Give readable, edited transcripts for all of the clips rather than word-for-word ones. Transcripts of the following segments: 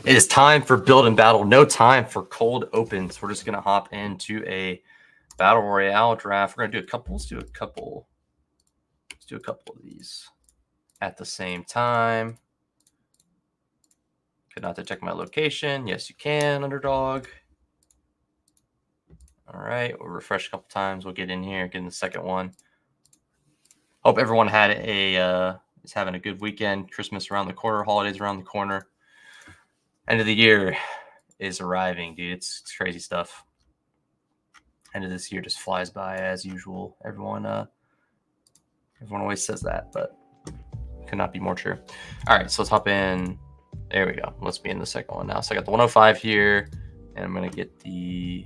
It is time for build and battle. No time for cold opens. We're just gonna hop into a battle royale draft. We're gonna do a couple. Let's do a couple of these at the same time. Could not detect my location. Yes, you can, Underdog. All right, we'll refresh a couple times. We'll get in here, get in the second one. Hope everyone had is having a good weekend. Christmas around the corner, holidays around the corner. End of the year is arriving, dude. It's crazy stuff. End of this year just flies by as usual. Everyone always says that, but could not be more true. All right, so let's hop in. There we go. Let's be in the second one now. So I got the 105 here, and I'm gonna get the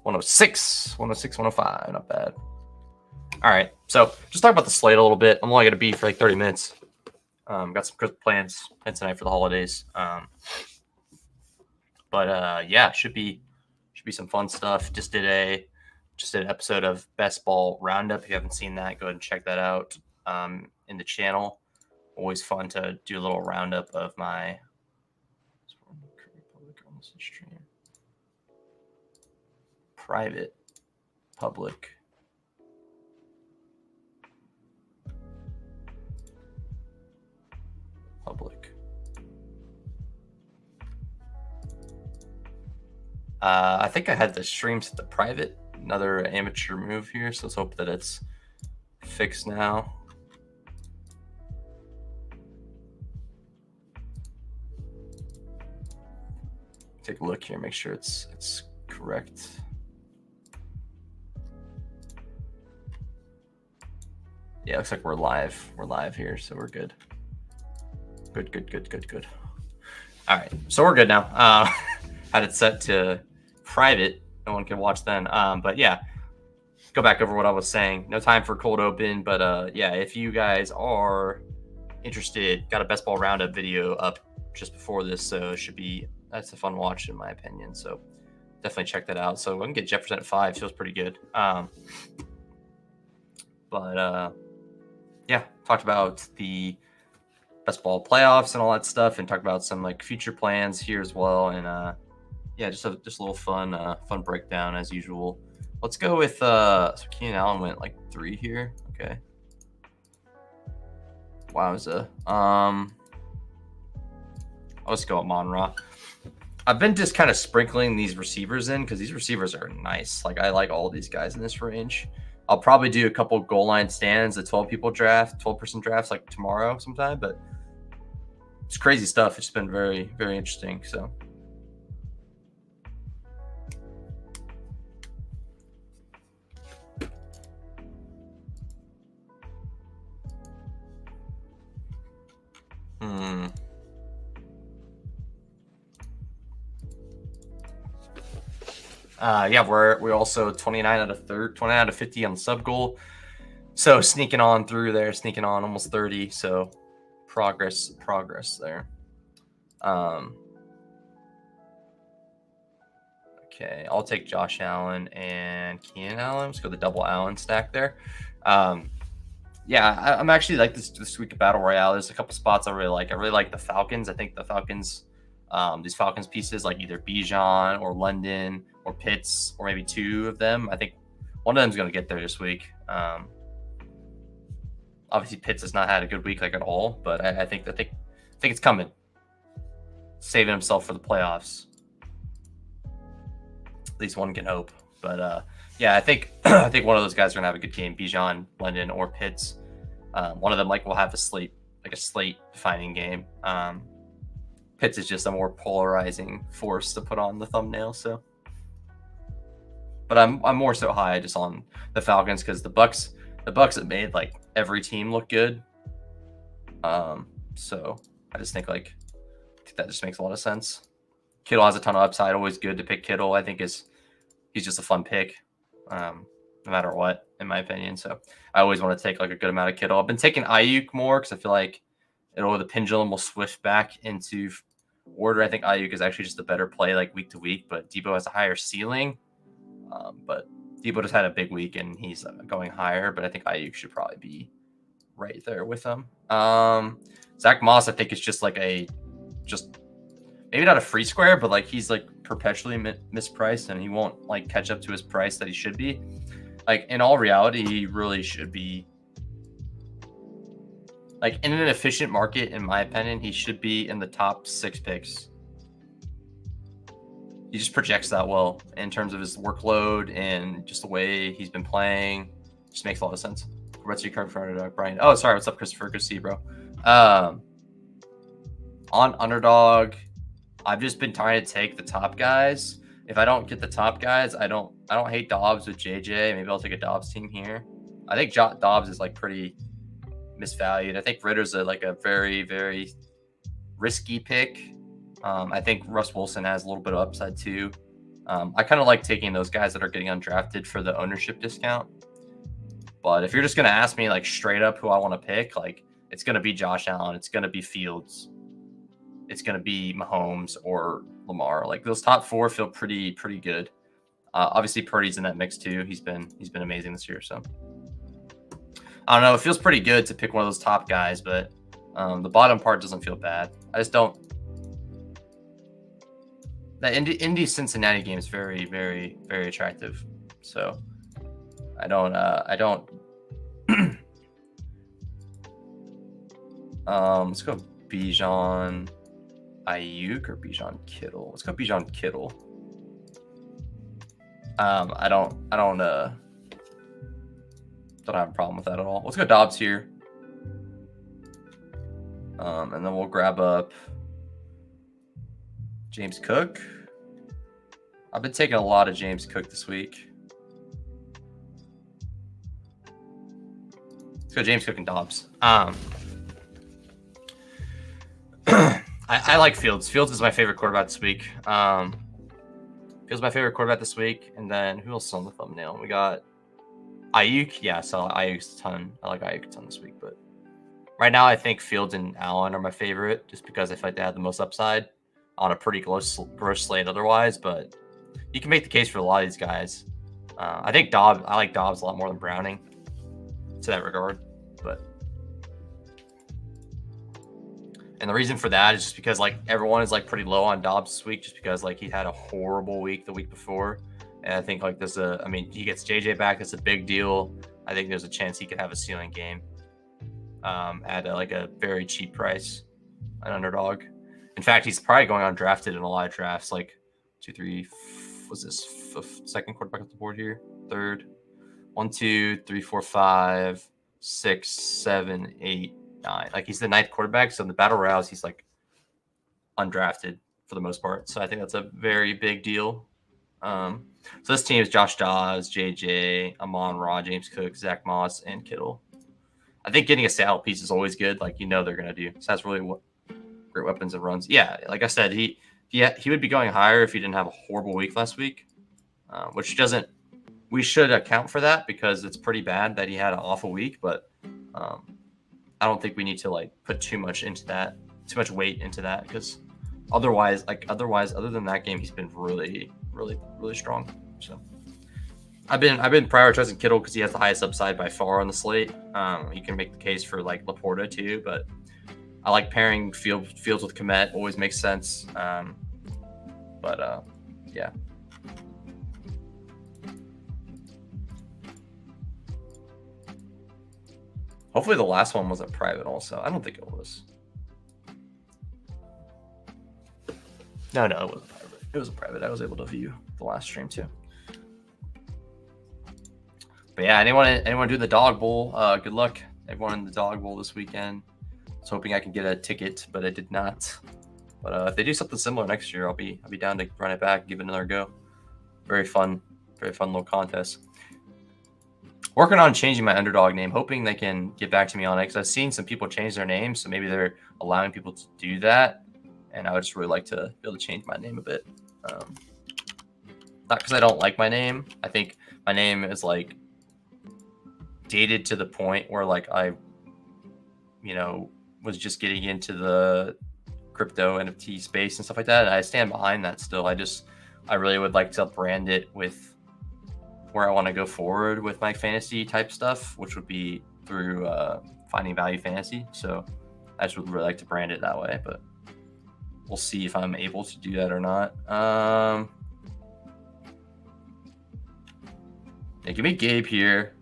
106, 105. Not bad. All right, so just talk about the slate a little bit. I'm only gonna be for like 30 minutes. Got some plans tonight for the holidays. But yeah, should be some fun stuff. Just did an episode of Best Ball Roundup. If you haven't seen that, go ahead and check that out in the channel. Always fun to do a little roundup of my private, public. I think I had the stream set to private. Another amateur move here, so let's hope that it's fixed now. Take a look here, make sure it's correct. Yeah, looks like we're live. We're live here, so we're good. Good. All right, so we're good now. Had it set to private. No one can watch then. But yeah, go back over what I was saying. No time for cold open, but yeah, if you guys are interested, got a best ball roundup video up just before this, so that's a fun watch in my opinion. So definitely check that out. So I can get Jefferson at 5. Feels pretty good. Yeah, talked about the best ball playoffs and all that stuff, and talked about some like future plans here as well. And yeah, just a little fun breakdown as usual. Let's go with so Keenan Allen went like 3 here. Okay. Wowza. Let's go with Monra. I've been just kind of sprinkling these receivers in because these receivers are nice. Like I like all these guys in this range. I'll probably do a couple goal line stands, a 12-person drafts like tomorrow sometime, but it's crazy stuff. It's been very, very interesting. So yeah, we're also 29 out of 50 on the sub goal. So sneaking on through there, sneaking on almost 30. So progress there. Okay, I'll take Josh Allen and Keenan Allen. Let's go the double Allen stack there. Yeah, I'm actually like this week of Battle Royale. There's a couple spots I really like. I really like the Falcons. I think the Falcons, these Falcons pieces, like either Bijan or London or Pitts, or maybe 2 of them. I think one of them is going to get there this week. Obviously, Pitts has not had a good week like at all, but I think it's coming. Saving himself for the playoffs. At least one can hope. But yeah, I think one of those guys are gonna have a good game. Bijan, London, or Pitts. One of them will have a slate defining game. Pitts is just a more polarizing force to put on the thumbnail. So, but I'm more so high just on the Falcons because the Bucks have made like every team look good. So I just think that just makes a lot of sense. Kittle has a ton of upside. Always good to pick Kittle. I think he's just a fun pick, no matter what, in my opinion. So I always want to take like a good amount of Kittle. I've been taking Ayuk more because I feel like the pendulum will switch back into order. I think Ayuk is actually just a better play like week to week, but Debo has a higher ceiling. But Debo just had a big week and he's going higher. But I think Ayuk should probably be right there with him. Zach Moss, I think, is just like just maybe not a free square, but like he's like perpetually mispriced, and he won't like catch up to his price that he should be. Like in all reality, he really should be like in an efficient market, in my opinion, he should be in the top 6 picks. He just projects that well in terms of his workload and just the way he's been playing. Just makes a lot of sense. What's your card for Underdog, Brian? Oh, sorry. What's up, Christopher? Good to see you, bro. On Underdog, I've just been trying to take the top guys. If I don't get the top guys, I don't hate Dobbs with JJ. Maybe I'll take a Dobbs team here. I think Dobbs is like pretty misvalued. I think Ritter's a very, very risky pick. I think Russ Wilson has a little bit of upside too. I kind of like taking those guys that are getting undrafted for the ownership discount. But if you're just going to ask me like straight up who I want to pick, like it's going to be Josh Allen, it's going to be Fields, it's going to be Mahomes or Lamar. Like those top 4 feel pretty good. Obviously Purdy's in that mix too. He's been amazing this year. So I don't know. It feels pretty good to pick one of those top guys, but the bottom part doesn't feel bad. I just don't. The Indy Cincinnati game is very, very, very attractive. So I don't. Let's go Bijan Ayuk or Bijan Kittle. Let's go Bijan Kittle. I don't have a problem with that at all. Let's go Dobbs here. And then we'll grab up James Cook. I've been taking a lot of James Cook this week. Let's go James Cook and Dobbs. I like Fields. Fields is my favorite quarterback this week. Fields is my favorite quarterback this week. And then who else is on the thumbnail? We got Ayuk. Yeah, so Ayuk's a ton. I like Ayuk a ton this week. But right now, I think Fields and Allen are my favorite just because I feel like they have the most upside on a pretty gross slate otherwise. But you can make the case for a lot of these guys. I like Dobbs a lot more than Browning to that regard. And the reason for that is just because like everyone is like pretty low on Dobbs this week, just because like he had a horrible week the week before. And I think like he gets JJ back. That's a big deal. I think there's a chance he could have a ceiling game at a very cheap price, an Underdog. In fact, he's probably going undrafted in a lot of drafts. Like 2, 3, was this second quarterback off the board here? Third. 1, 2, 3, 4, 5, 6, 7, 8, 9. Like he's the 9th quarterback. So in the battle royals, he's like undrafted for the most part. So I think that's a very big deal. So this team is Josh Dobbs, JJ, Amon-Ra, James Cook, Zach Moss, and Kittle. I think getting a saddle piece is always good. Like, they're going to do. So that's really great weapons and runs. Yeah, like I said, he would be going higher if he didn't have a horrible week last week, which doesn't – we should account for that because it's pretty bad that he had an awful week. But I don't think we need to, like, put too much weight into that because otherwise, other than that game, he's been really, really, really strong. So I've been prioritizing Kittle because he has the highest upside by far on the slate. You can make the case for like Laporta too, but I like pairing Fields with Kmet. Always makes sense. Yeah. Hopefully the last one wasn't private also. I don't think it was. No, it wasn't private. It was private. I was able to view the last stream too. But yeah, anyone do the Dog Bowl? Good luck, everyone in the Dog Bowl this weekend. I was hoping I could get a ticket, but I did not. But if they do something similar next year, I'll be down to run it back, give it another go. Very fun little contest. Working on changing my Underdog name, hoping they can get back to me on it because I've seen some people change their names, so maybe they're allowing people to do that. And I would just really like to be able to change my name a bit. Not because I don't like my name. I think my name is like dated to the point where like I, was just getting into the crypto NFT space and stuff like that. And I stand behind that still. I really would like to brand it with where I want to go forward with my fantasy type stuff, which would be through Finding Value Fantasy. So I just would really like to brand it that way, but we'll see if I'm able to do that or not. Yeah, give me Gabe here.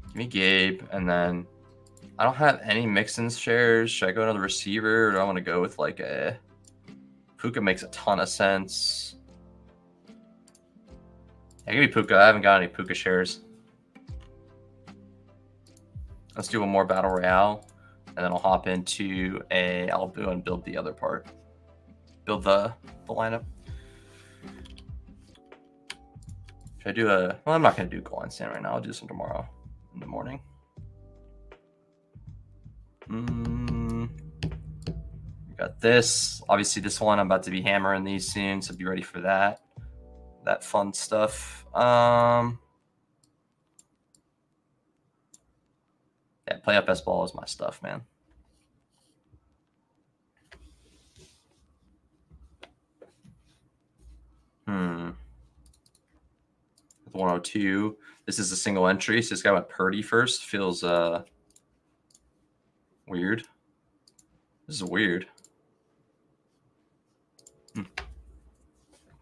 Give me Gabe, and then I don't have any Mixon shares. Should I go another receiver, or do I want to go with like a Puka? Makes a ton of sense. Yeah, give me Puka. I haven't got any Puka shares. Let's do one more Battle Royale, and then I'll hop into I'll go and build the other part. Build the lineup. Should I do well, I'm not going to do goal line stand right now. I'll do some tomorrow in the morning. We got this. Obviously, this one, I'm about to be hammering these soon, so be ready for that. That fun stuff. Yeah, play up best ball is my stuff, man. With 102. This is a single entry, so this guy went Purdy first. Feels weird. This is weird.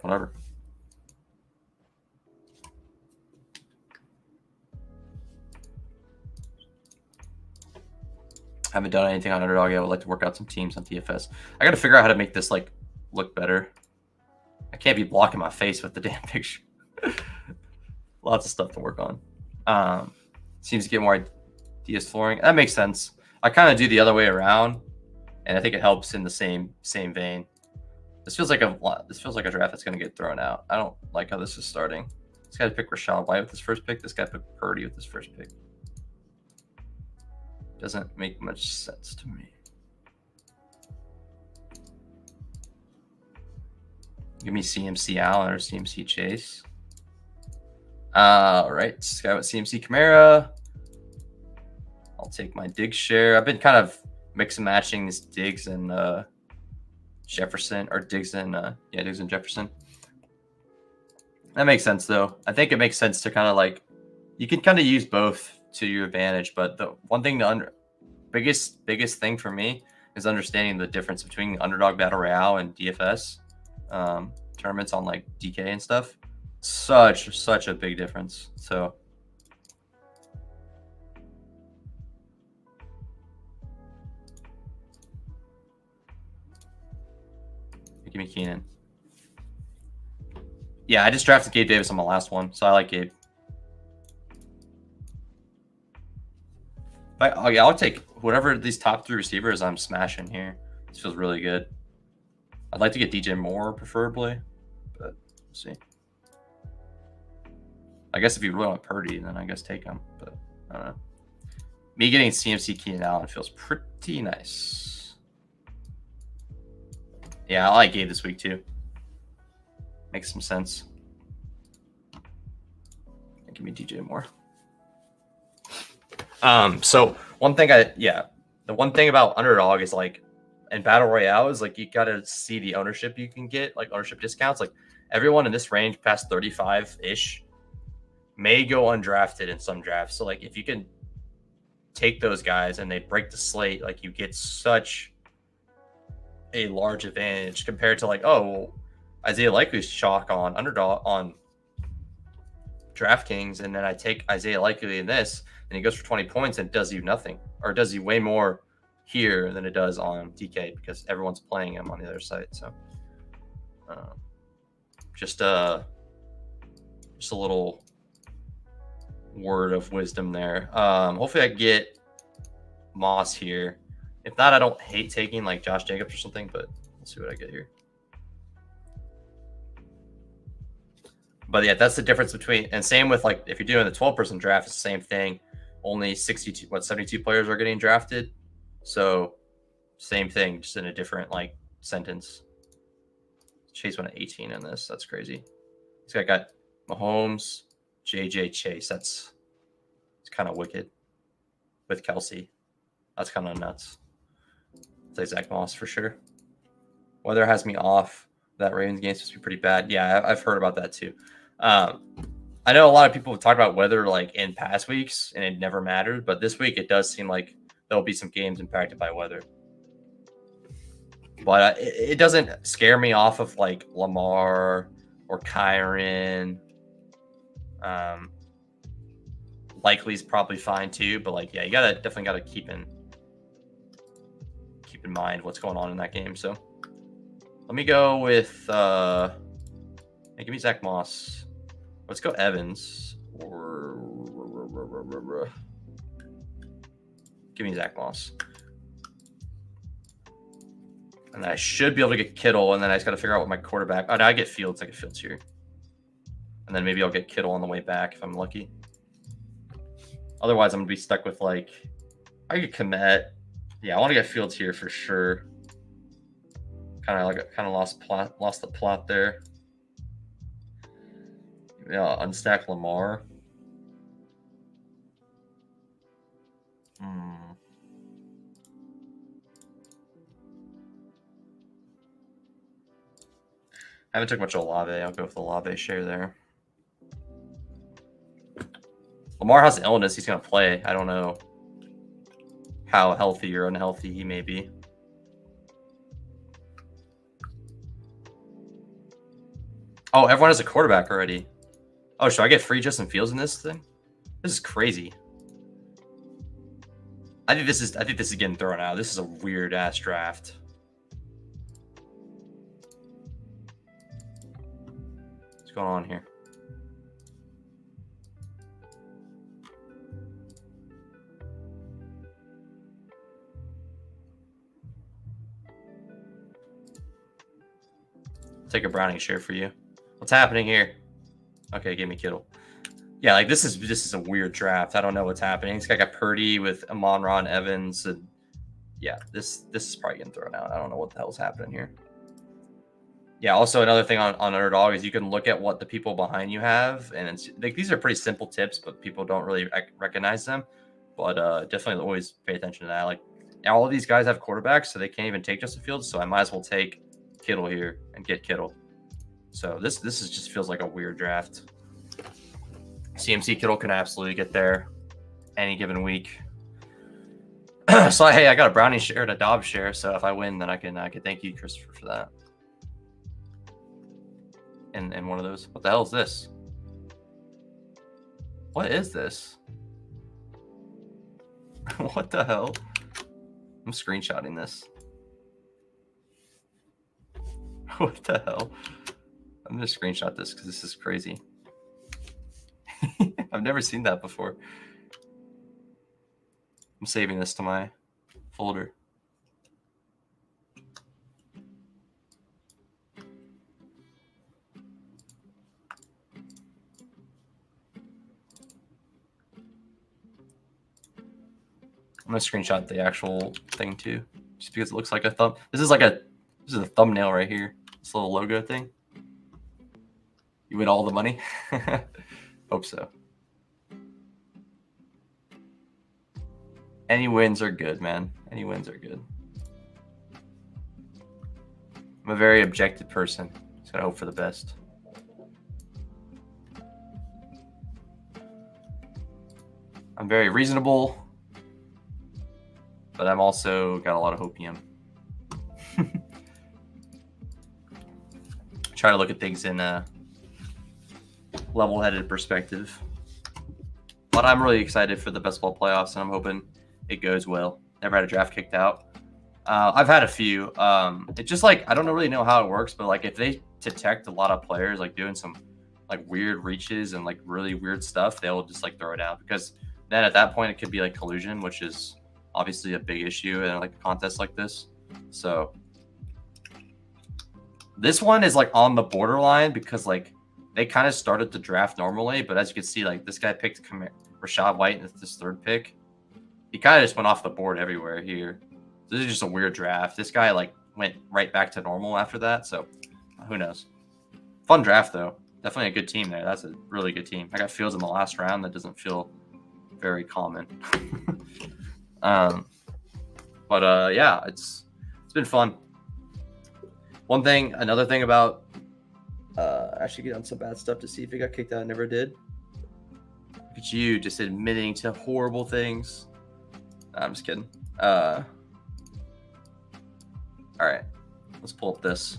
Whatever. Haven't done anything on Underdog yet. I would like to work out some teams on DFS. I got to figure out how to make this like look better. I can't be blocking my face with the damn picture. Lots of stuff to work on. Seems to get more ideas flooring. That makes sense. I kind of do the other way around, and I think it helps in the same vein. This feels like a draft that's going to get thrown out. I don't like how this is starting. This guy picked Rashad White with his first pick. This guy picked Purdy with his first pick. Doesn't make much sense to me. Give me CMC Allen or CMC Chase. All right, this guy with CMC Kamara. I'll take my Diggs share. I've been kind of mix and matching these Diggs and Jefferson, or Diggs and Diggs and Jefferson. That makes sense though. I think it makes sense to kind of like, you can kind of use both to your advantage, but the one thing biggest thing for me is understanding the difference between Underdog Battle Royale and DFS tournaments on like DK and stuff. Such a big difference. So give me Keenan. Yeah, I just drafted Gabe Davis on my last one, so I like Gabe. I'll take whatever these top 3 receivers I'm smashing here. This feels really good. I'd like to get DJ Moore preferably, but we'll see. I guess if you really want Purdy, then I guess take him, but I don't know. Me getting CMC Keenan Allen feels pretty nice. Yeah, I like Gabe this week too. Makes some sense. Give me DJ Moore. So one thing the one thing about Underdog is like, and Battle Royale is like, you gotta see the ownership you can get, like ownership discounts. Like everyone in this range past 35-ish may go undrafted in some drafts. So like if you can take those guys and they break the slate, like you get such a large advantage compared to like, oh, Isaiah Likely's chalk on Underdog on DraftKings, and then I take Isaiah Likely in this, and he goes for 20 points and does you nothing, or does you way more here than it does on DK because everyone's playing him on the other side. So just a little word of wisdom there. Hopefully I get Moss here. If not, I don't hate taking like Josh Jacobs or something, but we'll see what I get here. But yeah, that's the difference between, and same with like if you're doing the 12-person draft, it's the same thing. Only 72 players are getting drafted. So same thing, just in a different like sentence. Chase went at 18 in this. That's crazy. This guy got Mahomes, JJ Chase. It's kind of wicked with Kelsey. That's kind of nuts. It's like Zach Moss for sure. Weather has me off. That Ravens game is supposed to be pretty bad. Yeah, I've heard about that too. I know a lot of people have talked about weather like in past weeks and it never mattered, but this week it does seem like there'll be some games impacted by weather. But it doesn't scare me off of like Lamar or Kyron. Likely's probably fine too, but like, yeah, you definitely gotta keep in mind what's going on in that game. So let me go with hey, give me Zach Moss. Let's go Evans or give me Zach Moss. And I should be able to get Kittle, and then I just got to figure out what my quarterback. Oh, no, I get Fields. I get Fields here. And then maybe I'll get Kittle on the way back if I'm lucky. Otherwise, I'm going to be stuck with, like, I could Komet. Yeah, I want to get Fields here for sure. Kind of lost the plot there. Yeah, unstack Lamar. I haven't took much Olave. I'll go with the Olave share there. Lamar has an illness. He's going to play. I don't know how healthy or unhealthy he may be. Oh, everyone has a quarterback already. Oh, should I get free Justin Fields in this thing? This is crazy. I think this is getting thrown out. This is a weird ass draft. What's going on here? Take a Browning share for you. What's happening here? Okay, give me Kittle. Yeah, like this is a weird draft. I don't know what's happening. This guy got Purdy with Amon-Ra and Evans, and yeah, this is probably getting thrown out. I don't know what the hell's happening here. Yeah, also another thing on Underdog is you can look at what the people behind you have, and it's like these are pretty simple tips, but people don't really recognize them. But definitely always pay attention to that. Like all of these guys have quarterbacks, so they can't even take Justin Fields. So I might as well take Kittle here and get Kittle. So this is just feels like a weird draft. CMC Kittle can absolutely get there any given week. So hey, I got a Brownie share and a Dobbs share. So if I win, then I can thank you, Christopher, for that. In one of those. What the hell is this? What is this? What the hell? I'm screenshotting this. What the hell? I'm gonna screenshot this because this is crazy. I've never seen that before. I'm saving this to my folder. I'm gonna screenshot the actual thing too, just because it looks like a thumb. This is a thumbnail right here. This little logo thing. You win all the money. Hope so. Any wins are good, man. Any wins are good. I'm a very objective person, so I hope for the best. I'm very reasonable, but I'm also got a lot of hopium. Try to look at things in a level-headed perspective. But I'm really excited for the best ball playoffs, and I'm hoping it goes well. Never had a draft kicked out. I've had a few. It's just like I don't really know how it works, but like if they detect a lot of players like doing some like weird reaches and like really weird stuff, they'll just like throw it out, because then at that point it could be like collusion, which is obviously a big issue in like a contest like this. So this one is like on the borderline because like they kind of started the draft normally, but as you can see, like this guy picked Rashad White in this third pick. He kind of just went off the board everywhere here. This is just a weird draft. This guy like went right back to normal after that, so who knows? Fun draft though. Definitely a good team there. That's a really good team. I got Fields in the last round. That doesn't feel very common. Yeah, it's been fun. Another thing about actually get on some bad stuff to see if it got kicked out. I never did. Look at you just admitting to horrible things. I'm just kidding. All right, let's pull up this.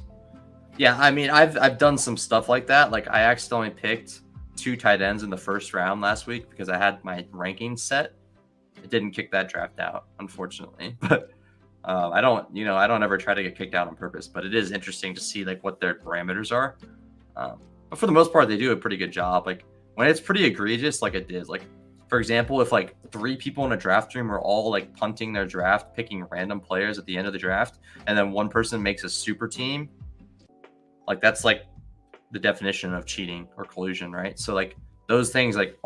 Yeah, I mean, I've done some stuff like that. Like I accidentally picked 2 tight ends in the first round last week because I had my rankings set. It didn't kick that draft out, unfortunately. But I don't ever try to get kicked out on purpose. But it is interesting to see like what their parameters are. But for the most part, they do a pretty good job. Like when it's pretty egregious, like it did. Like for example, if like 3 people in a draft room are all like punting their draft, picking random players at the end of the draft, and then one person makes a super team, like that's like the definition of cheating or collusion, right? So like those things, like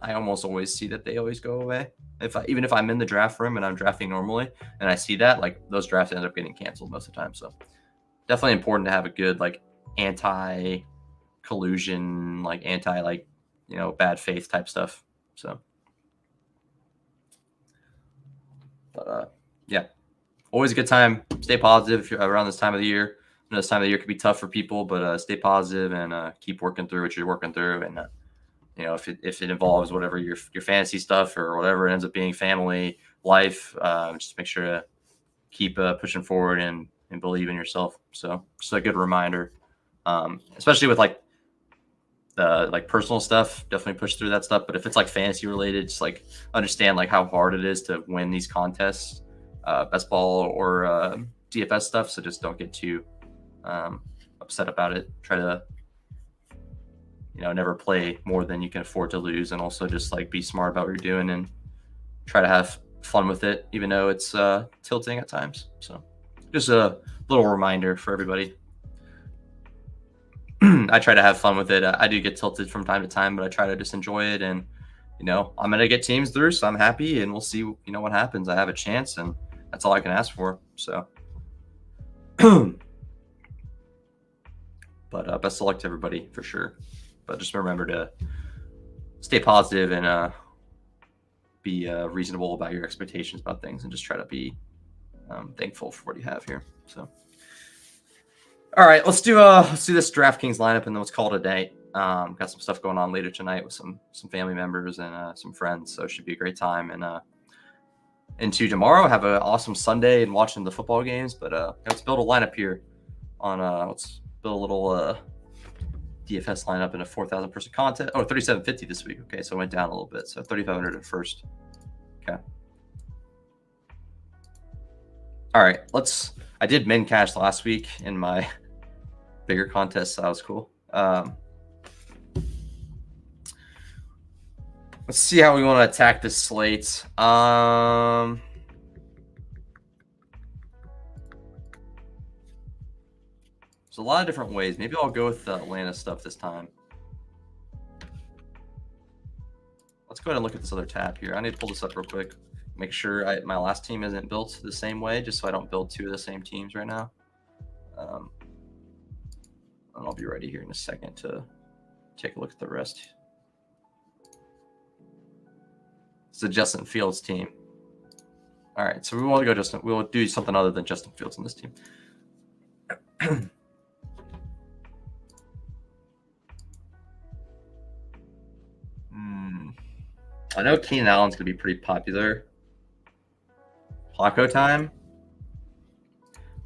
I almost always see that they always go away. Even if I'm in the draft room and I'm drafting normally and I see that, like those drafts end up getting canceled most of the time. So definitely important to have a good like anti-collusion, like bad faith type stuff. So, but yeah, always a good time. Stay positive if you're around this time of the year. I know this time of the year could be tough for people, but stay positive and keep working through what you're working through. And if it involves whatever your fantasy stuff or whatever it ends up being, family, life, just make sure to keep pushing forward and believe in yourself. So just a good reminder, especially with like the like personal stuff, definitely push through that stuff. But if it's like fantasy related, just like understand like how hard it is to win these contests, best ball or DFS stuff. So just don't get too upset about it. Try to never play more than you can afford to lose, and also just like be smart about what you're doing and try to have fun with it, even though it's tilting at times. So just a little reminder for everybody. I try to have fun with it. I do get tilted from time to time, but I try to just enjoy it. And I'm gonna get teams through, so I'm happy, and we'll see what happens. I have a chance, and that's all I can ask for. So but best of luck to everybody for sure. But just remember to stay positive and be reasonable about your expectations about things, and just try to be thankful for what you have here. So, all right, let's do this DraftKings lineup, and then let's call it a day. Got some stuff going on later tonight with some family members and some friends, so it should be a great time. And into tomorrow, have an awesome Sunday and watching the football games. But let's build a lineup here on let's build a little DFS lineup in a 4,000 person contest. Oh, 3,750 this week. Okay, so it went down a little bit. So 3,500 at first. Okay. All right, I did min cash last week in my bigger contest, so that was cool. Let's see how we want to attack this slate. There's a lot of different ways. Maybe I'll go with the Atlanta stuff this time. Let's go ahead and look at this other tab here. I need to pull this up real quick. Make sure my last team isn't built the same way, just so I don't build 2 of the same teams right now. And I'll be ready here in a second to take a look at the rest. It's a Justin Fields team. All right, so we want to go Justin. We'll do something other than Justin Fields on this team. I know Keenan Allen's going to be pretty popular. Flacco time.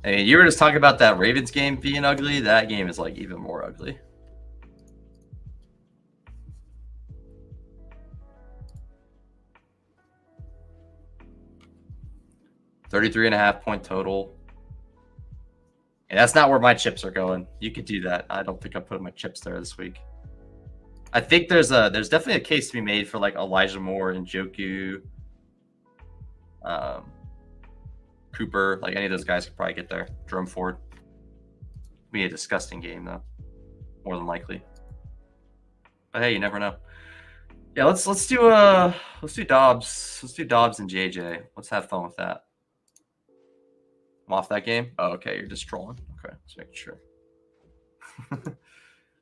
I mean, you were just talking about that Ravens game being ugly. That game is like even more ugly. $33.5 point total. And that's not where my chips are going. You could do that. I don't think I'm putting my chips there this week. I think there's definitely a case to be made for like Elijah Moore and Njoku, Cooper, like any of those guys could probably get there. Jerome Ford. Be a disgusting game though, more than likely. But hey, you never know. Yeah, let's do Dobbs. Let's do Dobbs and JJ. Let's have fun with that. I'm off that game. Oh, okay, you're just trolling. Okay, just making sure.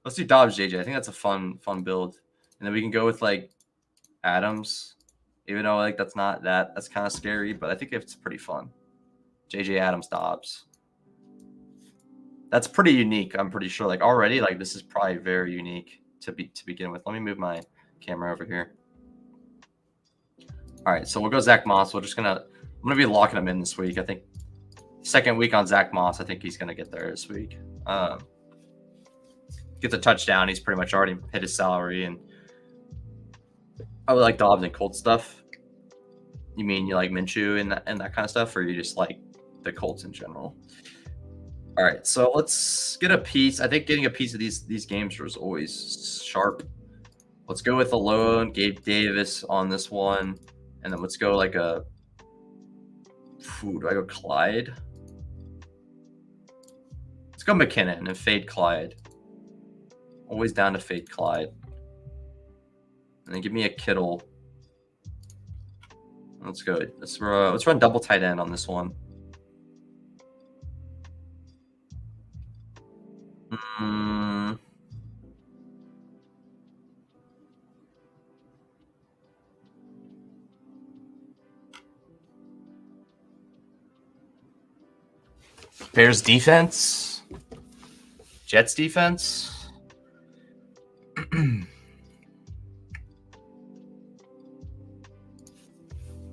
Let's do Dobbs JJ. I think that's a fun build. And then we can go with like Adams, even though like that's kind of scary, but I think it's pretty fun. JJ Adams Dobbs. That's pretty unique. I'm pretty sure like already like this is probably very unique to begin with. Let me move my camera over here. All right, so we'll go Zach Moss. We're just gonna I'm going to be locking him in this week. I think second week on Zach Moss, I think he's going to get there this week. Gets a touchdown. He's pretty much already hit his salary. And I would like Dobbs and Colts stuff. You mean you like Minshew and that kind of stuff, or you just like the Colts in general? All right, so let's get a piece. I think getting a piece of these games was always sharp. Let's go with alone, Gabe Davis on this one, and then let's go like a. Do I go Clyde? Let's go McKinnon and fade Clyde. Always down to fade Clyde. And then give me a Kittle. Let's go. Let's run double tight end on this one. Bears defense. Jets defense.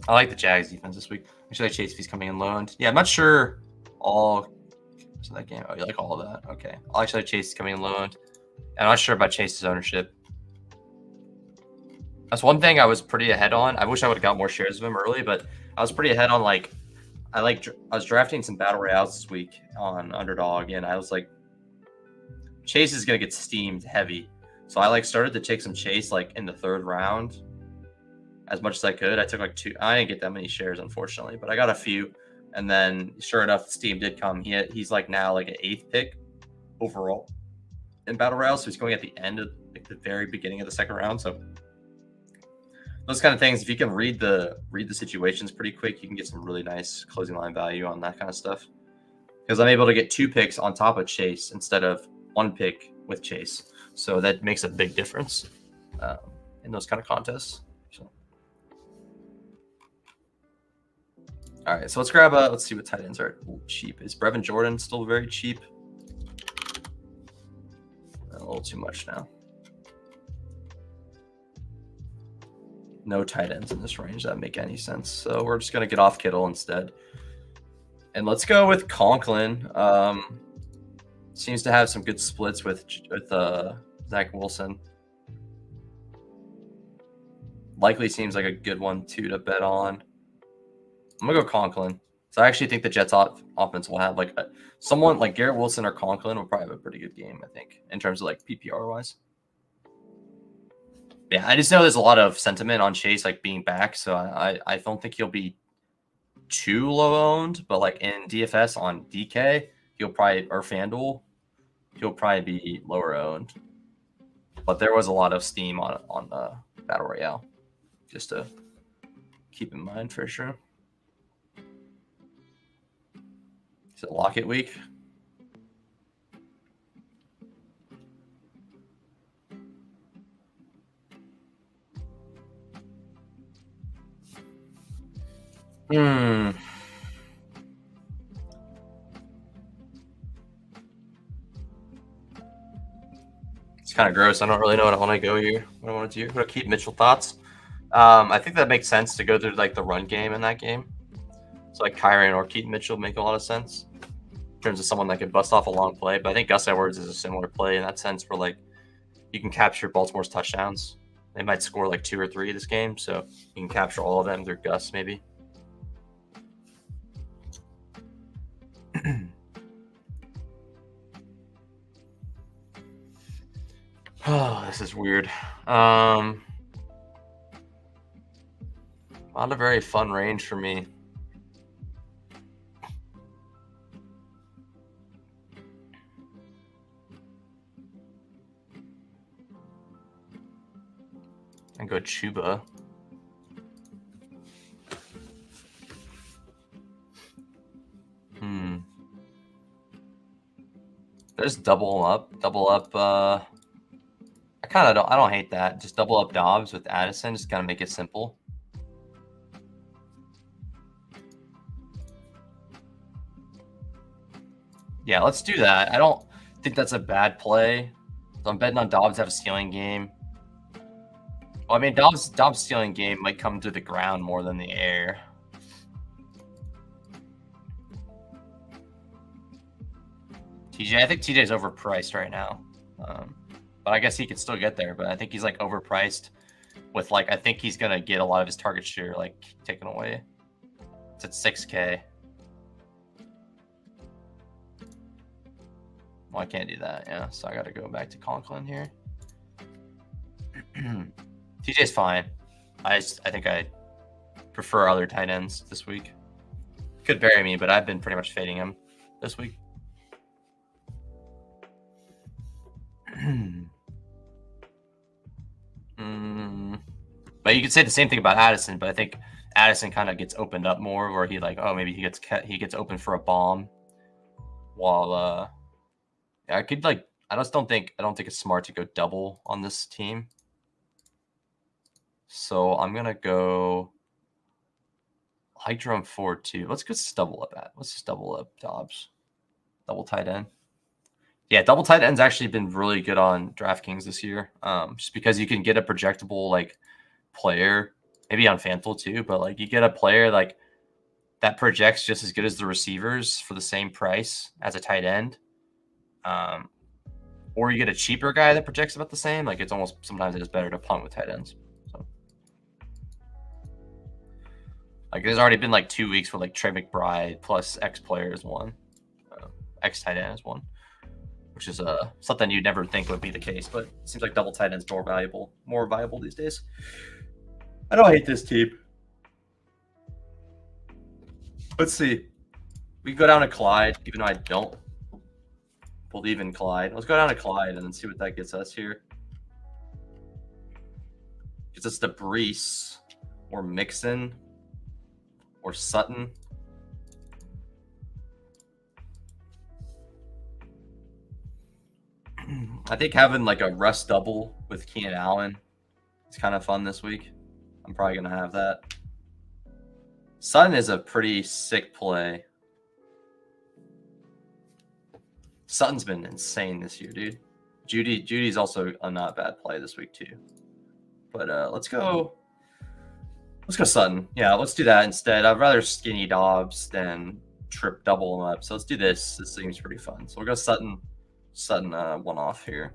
I like the Jags defense this week. Actually, I Chase if he's coming in loaned. Yeah, I'm not sure all so that game. Oh, you like all of that? Okay. I'll actually Chase coming in loaned. I'm not sure about Chase's ownership. That's one thing I was pretty ahead on. I wish I would have got more shares of him early, but I was pretty ahead on like I was drafting some battle royales this week on Underdog, and I was like, Chase is gonna get steamed heavy. So I started to take some Chase in the third round as much as I could. I took like 2. I didn't get that many shares, unfortunately, but I got a few. And then sure enough, Steam did come. He's now an 8th pick overall in battle royale. So he's going at the end of the very beginning of the second round. So those kind of things, if you can read the situations pretty quick, you can get some really nice closing line value on that kind of stuff. Because I'm able to get 2 picks on top of Chase instead of 1 pick with Chase. So that makes a big difference in those kind of contests. So. All right, so let's grab let's see what tight ends are cheap. Is Brevin Jordan still very cheap? A little too much now. No tight ends in this range that make any sense. So we're just going to get off Kittle instead. And let's go with Conklin. Seems to have some good splits with Zach Wilson. Likely seems like a good one, too, to bet on. I'm going to go Conklin. So I actually think the Jets offense will have someone like Garrett Wilson or Conklin will probably have a pretty good game, I think, in terms of PPR-wise. Yeah, I just know there's a lot of sentiment on Chase being back, so I don't think he'll be too low owned, but in DFS on DK, he'll probably or FanDuel, he'll probably be lower owned. But there was a lot of steam on the Battle Royale, just to keep in mind for sure. Is it Lockett week? It's kind of gross. I don't really know what I want to go here. What I want to do. I'm going to keep Mitchell thoughts. I think that makes sense to go through the run game in that game. So Kyron or Keaton Mitchell make a lot of sense in terms of someone that could bust off a long play. But I think Gus Edwards is a similar play in that sense where you can capture Baltimore's touchdowns. They might score 2 or 3 this game, so you can capture all of them through Gus maybe. Oh, this is weird. Not a very fun range for me. I go Chuba. Just double up. I don't hate that. Just double up Dobbs with Addison. Just kind of make it simple. Yeah, let's do that. I don't think that's a bad play. So I'm betting on Dobbs to have a stealing game. Well, I mean, Dobbs' stealing game might come through the ground more than the air. TJ, I think TJ's overpriced right now. But I guess he could still get there. But I think he's like overpriced with like, I think he's going to get a lot of his target share like taken away. It's at 6K. Well, I can't do that. Yeah. So I got to go back to Conklin here. TJ's fine. I think I prefer other tight ends this week. Could bury me, but I've been pretty much fading him this week. But you could say the same thing about Addison, but I think Addison kind of gets opened up more, where he like, oh, maybe he gets open for a bomb. While I could like, I don't think it's smart to go double on this team. So I'm gonna go Hydrum 4-2. Let's just double up at. Let's just double up Dobbs. Double tight end. Yeah, double tight end's actually been really good on DraftKings this year. Just because you can get a projectable like player, maybe on FanDuel too, but like you get a player like that projects just as good as the receivers for the same price as a tight end. Or you get a cheaper guy that projects about the same. Like it's almost sometimes it is better to punt with tight ends. So like there's already been like 2 weeks where like Trey McBride plus X player is one, X tight end is one, which is something you'd never think would be the case, but it seems like double tight end's more viable these days. I don't hate this team. Let's see. We can go down to Clyde, even though I don't believe in Clyde. Let's go down to Clyde and then see what that gets us here. Gets us to Brees or Mixon or Sutton. I think having like a Russ double with Keenan Allen is kind of fun this week. I'm probably going to have that. Sutton is a pretty sick play. Sutton's been insane this year, dude. Judy's also a not bad play this week too. But let's go Sutton. Yeah, let's do that instead. I'd rather skinny Dobbs than double him up. So let's do this. This seems pretty fun. So we'll go Sutton one off here.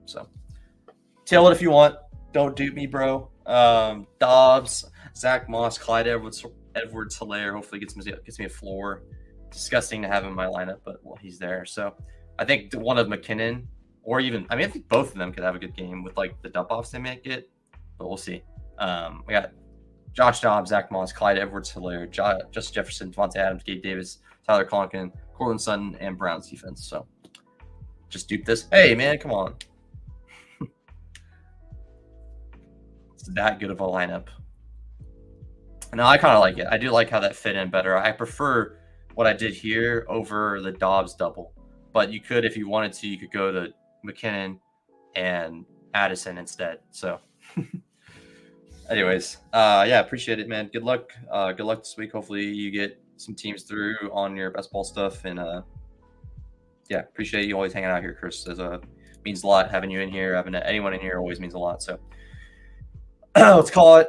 So tail it if you want. Don't dupe me, bro. Dobbs, Zach Moss, Clyde Edwards-Helaire hopefully gets me a floor. Disgusting to have him in my lineup, but well, he's there. So I think one of McKinnon, or even I think both of them could have a good game with like the dump offs they might get, but we'll see. We got Josh Dobbs, Zach Moss, Clyde Edwards-Helaire, Justin Jefferson, Devontae Adams, Gabe Davis, Tyler Conklin, Cortland Sutton, and Browns defense. So just dupe this. Hey man, come on. It's that good of a lineup. No, I kind of like it. I do like how that fit in better. I prefer what I did here over the Dobbs double. But you could, if you wanted to, you could go to McKinnon and Addison instead. So anyways, yeah, appreciate it, man. Good luck. Good luck this week. Hopefully you get some teams through on your best ball stuff. And yeah, appreciate you always hanging out here, Chris. Means a lot having you in here. Having anyone in here always means a lot. So let's call it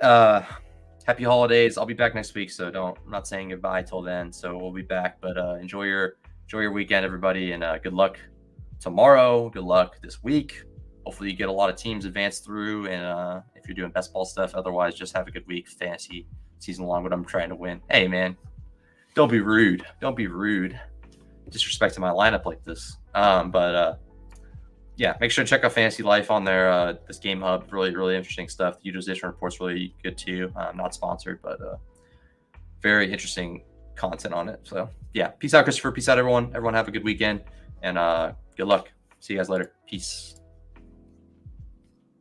happy holidays. I'll be back next week, so I'm not saying goodbye till then. So we'll be back, but enjoy your weekend, everybody, and good luck tomorrow. Good luck this week. Hopefully you get a lot of teams advanced through, and if you're doing best ball stuff, otherwise just have a good week. Fantasy season long, but I'm trying to win. Hey man, don't be rude. Don't be rude. Disrespecting my lineup like this. Yeah, make sure to check out Fantasy Life on their this Game Hub. Really, really interesting stuff. The utilization report's really good too. Not sponsored, but very interesting content on it. So yeah, peace out, Christopher. Peace out, everyone. Everyone have a good weekend and good luck. See you guys later. Peace.